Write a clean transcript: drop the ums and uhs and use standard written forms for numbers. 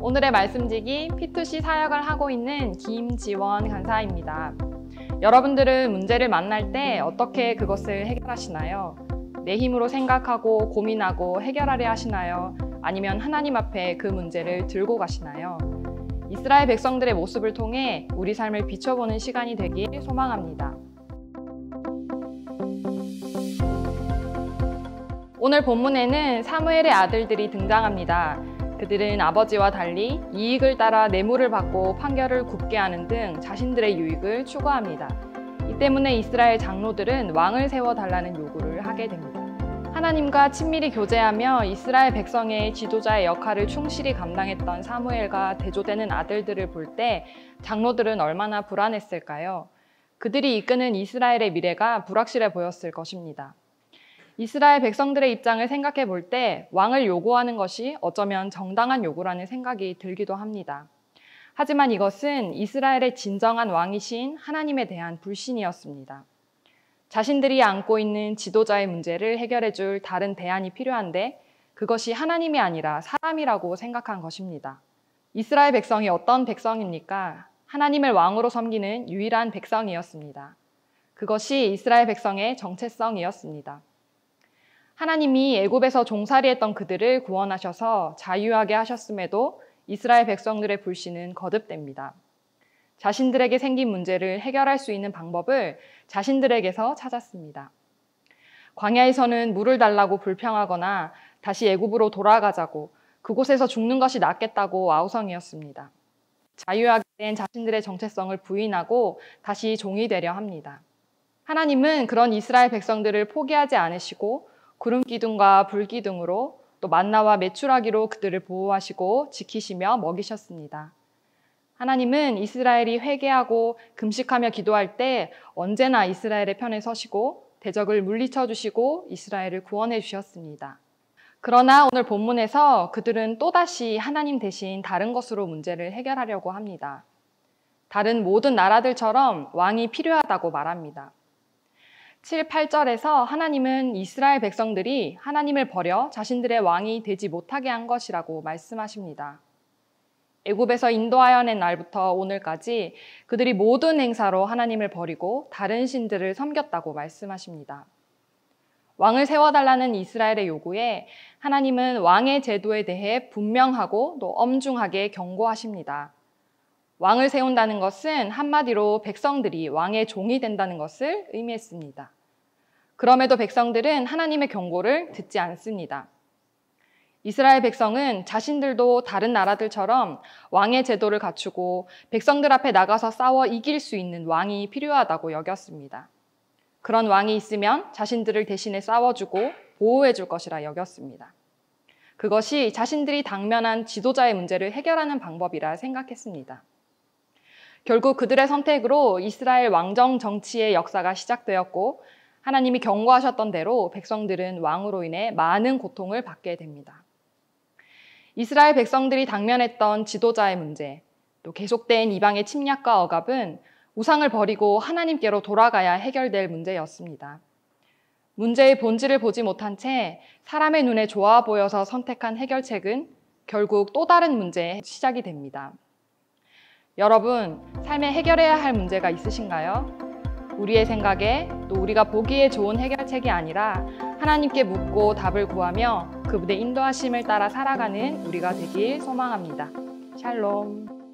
오늘의 말씀지기 P2C 사역을 하고 있는 김지원 간사입니다. 여러분들은 문제를 만날 때 어떻게 그것을 해결하시나요? 내 힘으로 생각하고 고민하고 해결하려 하시나요? 아니면 하나님 앞에 그 문제를 들고 가시나요? 이스라엘 백성들의 모습을 통해 우리 삶을 비춰보는 시간이 되길 소망합니다. 오늘 본문에는 사무엘의 아들들이 등장합니다. 그들은 아버지와 달리 이익을 따라 뇌물을 받고 판결을 굽게 하는 등 자신들의 유익을 추구합니다. 이 때문에 이스라엘 장로들은 왕을 세워달라는 요구를 하게 됩니다. 하나님과 친밀히 교제하며 이스라엘 백성의 지도자의 역할을 충실히 감당했던 사무엘과 대조되는 아들들을 볼 때 장로들은 얼마나 불안했을까요? 그들이 이끄는 이스라엘의 미래가 불확실해 보였을 것입니다. 이스라엘 백성들의 입장을 생각해 볼 때 왕을 요구하는 것이 어쩌면 정당한 요구라는 생각이 들기도 합니다. 하지만 이것은 이스라엘의 진정한 왕이신 하나님에 대한 불신이었습니다. 자신들이 안고 있는 지도자의 문제를 해결해 줄 다른 대안이 필요한데 그것이 하나님이 아니라 사람이라고 생각한 것입니다. 이스라엘 백성이 어떤 백성입니까? 하나님을 왕으로 섬기는 유일한 백성이었습니다. 그것이 이스라엘 백성의 정체성이었습니다. 하나님이 애굽에서 종살이했던 그들을 구원하셔서 자유하게 하셨음에도 이스라엘 백성들의 불신은 거듭됩니다. 자신들에게 생긴 문제를 해결할 수 있는 방법을 자신들에게서 찾았습니다. 광야에서는 물을 달라고 불평하거나 다시 애굽으로 돌아가자고 그곳에서 죽는 것이 낫겠다고 아우성이었습니다. 자유하게 된 자신들의 정체성을 부인하고 다시 종이 되려 합니다. 하나님은 그런 이스라엘 백성들을 포기하지 않으시고 구름 기둥과 불 기둥으로 또 만나와 메추라기로 그들을 보호하시고 지키시며 먹이셨습니다. 하나님은 이스라엘이 회개하고 금식하며 기도할 때 언제나 이스라엘의 편에 서시고 대적을 물리쳐 주시고 이스라엘을 구원해 주셨습니다. 그러나 오늘 본문에서 그들은 또다시 하나님 대신 다른 것으로 문제를 해결하려고 합니다. 다른 모든 나라들처럼 왕이 필요하다고 말합니다. 7, 8절에서 하나님은 이스라엘 백성들이 하나님을 버려 자신들의 왕이 되지 못하게 한 것이라고 말씀하십니다. 애굽에서 인도하여 낸 날부터 오늘까지 그들이 모든 행사로 하나님을 버리고 다른 신들을 섬겼다고 말씀하십니다. 왕을 세워달라는 이스라엘의 요구에 하나님은 왕의 제도에 대해 분명하고 또 엄중하게 경고하십니다. 왕을 세운다는 것은 한마디로 백성들이 왕의 종이 된다는 것을 의미했습니다. 그럼에도 백성들은 하나님의 경고를 듣지 않습니다. 이스라엘 백성은 자신들도 다른 나라들처럼 왕의 제도를 갖추고 백성들 앞에 나가서 싸워 이길 수 있는 왕이 필요하다고 여겼습니다. 그런 왕이 있으면 자신들을 대신해 싸워주고 보호해 줄 것이라 여겼습니다. 그것이 자신들이 당면한 지도자의 문제를 해결하는 방법이라 생각했습니다. 결국 그들의 선택으로 이스라엘 왕정 정치의 역사가 시작되었고 하나님이 경고하셨던 대로 백성들은 왕으로 인해 많은 고통을 받게 됩니다. 이스라엘 백성들이 당면했던 지도자의 문제, 또 계속된 이방의 침략과 억압은 우상을 버리고 하나님께로 돌아가야 해결될 문제였습니다. 문제의 본질을 보지 못한 채 사람의 눈에 좋아 보여서 선택한 해결책은 결국 또 다른 문제의 시작이 됩니다. 여러분, 삶에 해결해야 할 문제가 있으신가요? 우리의 생각에 또 우리가 보기에 좋은 해결책이 아니라 하나님께 묻고 답을 구하며 그분의 인도하심을 따라 살아가는 우리가 되길 소망합니다. 샬롬.